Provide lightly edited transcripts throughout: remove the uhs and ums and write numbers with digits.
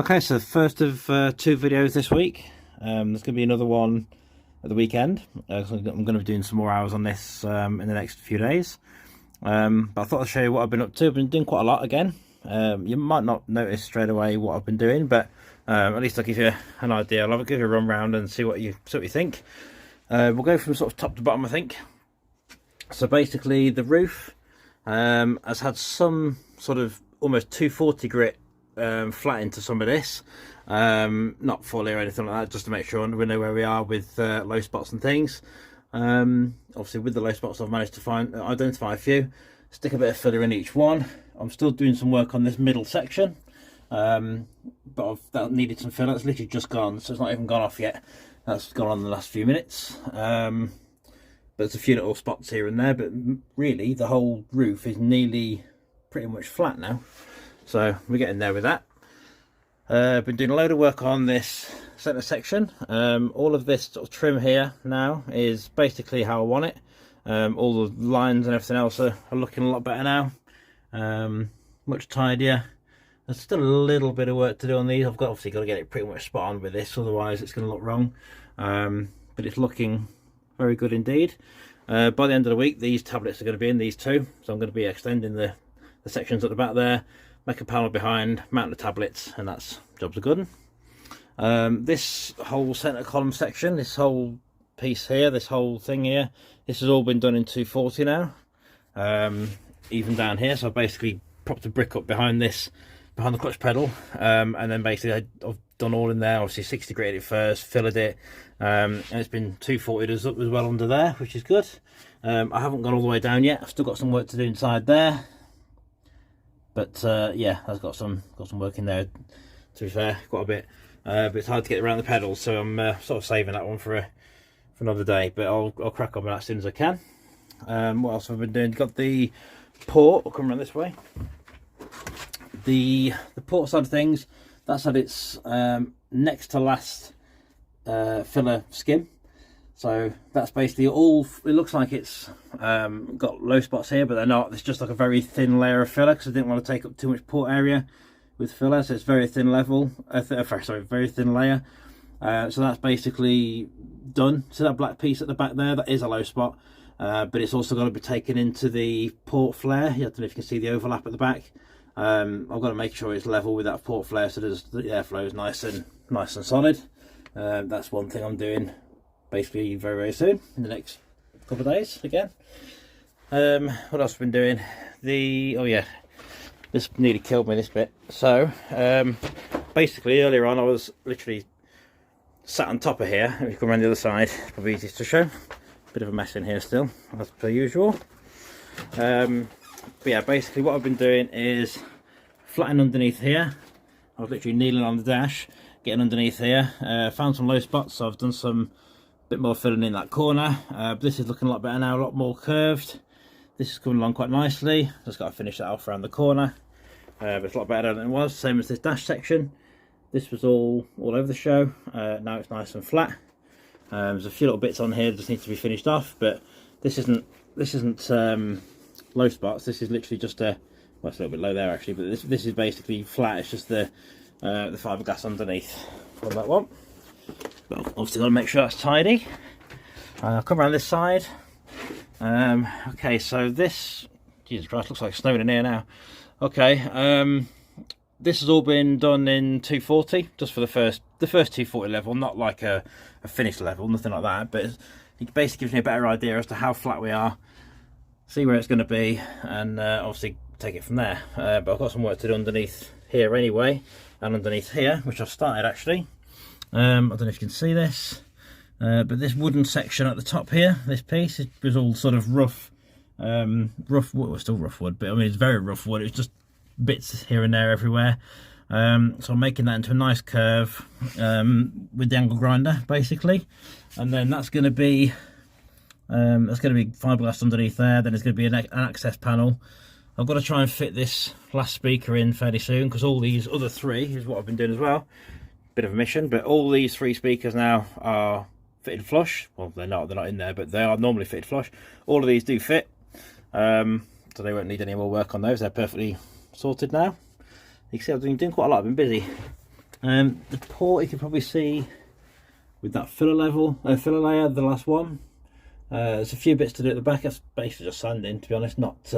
Okay, so first of two videos this week. There's going to be another one at the weekend. So I'm going to be doing some more hours on this in the next few days. But I thought I'd show you what I've been up to. I've been doing quite a lot again. You might not notice straight away what I've been doing, but at least I'll give you an idea. I'll give you a run round and see what you think. We'll go from sort of top to bottom, I think. So basically, the roof has had some sort of almost 240 grit flat into some of this, not fully or anything like that, just to make sure we know where we are with low spots and things. Obviously with the low spots I've managed to identify a few, stick a bit of filler in each one. I'm still doing some work on this middle section, but that needed some filler. It's literally just gone, so it's not even gone off yet. That's gone on in the last few minutes. But there's a few little spots here and there, but really the whole roof is nearly pretty much flat now. So we're getting there with that. I've been doing a load of work on this centre section. All of this sort of trim here now is basically how I want it. All the lines and everything else are looking a lot better now. Much tidier. There's still a little bit of work to do on these. I've obviously got to get it pretty much spot on with this, otherwise it's going to look wrong. But it's looking very good indeed. By the end of the week, these tablets are going to be in, these two. So I'm going to be extending the sections at the back there, make a panel behind, mount the tablets, and that's jobs are good. This whole centre column section, this whole piece here, this whole thing here, this has all been done in 240 now. Even down here, so I basically propped a brick up behind this, behind the clutch pedal, and then basically I've done all in there. Obviously 60 graded first, fillered it, and it's been 240 as well under there, which is good. I haven't gone all the way down yet. I've still got some work to do inside there. But yeah, I've got some work in there, to be fair, quite a bit. But it's hard to get around the pedals, so I'm sort of saving that one for another day. But I'll crack on with that as soon as I can. What else have I been doing? Got the port. I'll come around this way. The port side of things, that's had its next to last filler skim. So that's basically all. It looks like it's got low spots here, but they're not. It's just like a very thin layer of filler, because I didn't want to take up too much port area with filler. So it's very thin level. Sorry, very thin layer. So that's basically done. So that black piece at the back there, that is a low spot, but it's also got to be taken into the port flare. I don't know if you can see the overlap at the back. I've got to make sure it's level with that port flare, so the airflow is nice and solid. That's one thing I'm doing basically very soon, in the next couple of days again. What else have I been doing? Oh yeah, this nearly killed me, this bit. So basically earlier on I was literally sat on top of here. If you come around the other side, it's probably easiest to show. Bit of a mess in here still, as per usual. But yeah, basically what I've been doing is flattening underneath here. I was literally kneeling on the dash, getting underneath here. Found some low spots, so I've done some bit more filling in that corner. This is looking a lot better now, a lot more curved. This is coming along quite nicely. Just got to finish that off around the corner. But it's a lot better than it was. Same as this dash section. This was all over the show. Now it's nice and flat. There's a few little bits on here that just need to be finished off, but this isn't low spots. This is literally just well, it's a little bit low there actually, but this is basically flat. It's just the fiberglass underneath on that one. But obviously got to make sure that's tidy. I'll come around this side. Okay, so this, Jesus Christ, looks like snowing in here now. Okay, this has all been done in 240, just for the first 240 level, not like a finished level, nothing like that. But it basically gives me a better idea as to how flat we are, see where it's going to be, and obviously take it from there. But I've got some work to do underneath here anyway, and underneath here, which I've started actually. I don't know if you can see this, but this wooden section at the top here, this piece, it was all sort of rough wood. Well, still rough wood, but I mean it's very rough wood. It's just bits here and there everywhere. So I'm making that into a nice curve with the angle grinder basically, and then that's going to be fiberglass underneath there. Then there's going to be an access panel. I've got to try and fit this last speaker in fairly soon, because all these other three is what I've been doing as well. Bit of a mission, but all these three speakers now are fitted flush. Well, they're not in there, but they are normally fitted flush. All of these do fit, so they won't need any more work on those. They're perfectly sorted now. You can see I've been doing quite a lot. I've been busy. The port you can probably see with that filler layer, the last one. There's a few bits to do at the back. It's basically just sanding, to be honest. Not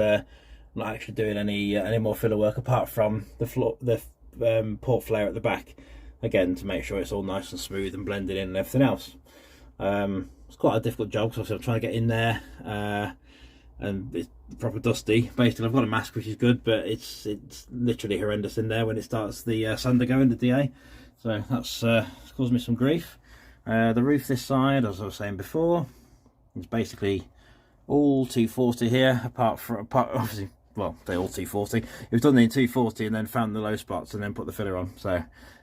actually doing any more filler work apart from the floor, the port flare at the back. Again, to make sure it's all nice and smooth and blended in and everything else. It's quite a difficult job because I'm trying to get in there, and it's proper dusty. Basically, I've got a mask which is good, but it's literally horrendous in there when it starts the sander going, the DA. So that's caused me some grief. The roof this side, as I was saying before, it's basically all 240 here, apart obviously, well, they're all 240. We've done the 240 and then found the low spots and then put the filler on. So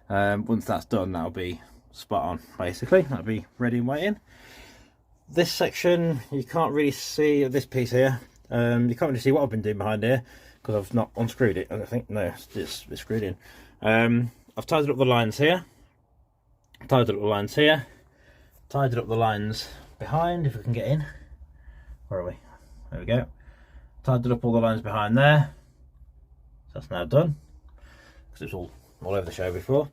once that's done, that'll be spot on. Basically, that'll be ready and waiting. This section you can't really see, this piece here. You can't really see what I've been doing behind here because I've not unscrewed it. I don't think, no, it's screwed in. I've tidied up the lines here. Tidied up the lines here. Tidied up the lines behind, if we can get in. Where are we? There we go. Tidied up all the lines behind there. So that's now done, because it's all over the show before.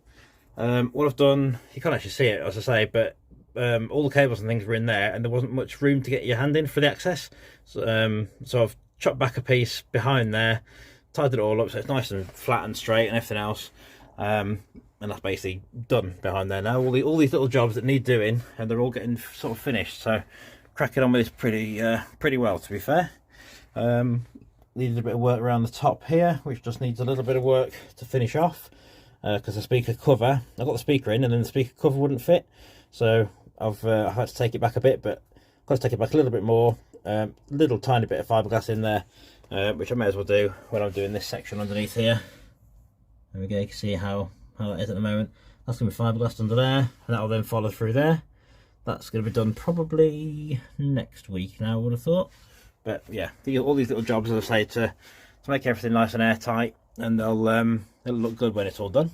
What I've done, you can't actually see it, as I say, but all the cables and things were in there, and there wasn't much room to get your hand in for the access. So I've chopped back a piece behind there, tidied it all up so it's nice and flat and straight and everything else. And that's basically done behind there now. All these little jobs that need doing, and they're all getting sort of finished. So cracking on with this pretty well, to be fair. Needed a bit of work around the top here, which just needs a little bit of work to finish off, because the speaker cover, I got the speaker in and then the speaker cover wouldn't fit, so I've had to take it back a bit, but I've got to take it back a little bit more. Little tiny bit of fiberglass in there, which I may as well do when I'm doing this section underneath here. There we go, you can see how that is at the moment. That's going to be fiberglass under there, and that'll then follow through there. That's going to be done probably next week now, I would have thought. But yeah, all these little jobs, as I say, to make everything nice and airtight, and it'll look good when it's all done.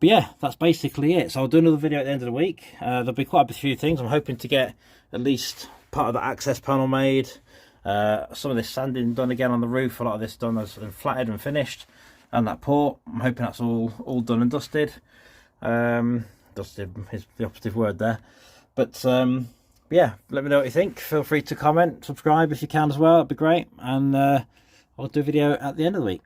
But yeah, that's basically it. So I'll do another video at the end of the week. There'll be quite a few things. I'm hoping to get at least part of the access panel made, some of this sanding done again on the roof, a lot of this done as flatted and finished, and that port, I'm hoping that's all done and dusted. Dusted is the operative word there. But yeah, let me know what you think. Feel free to comment, subscribe if you can as well, that'd be great. And I'll do a video at the end of the week.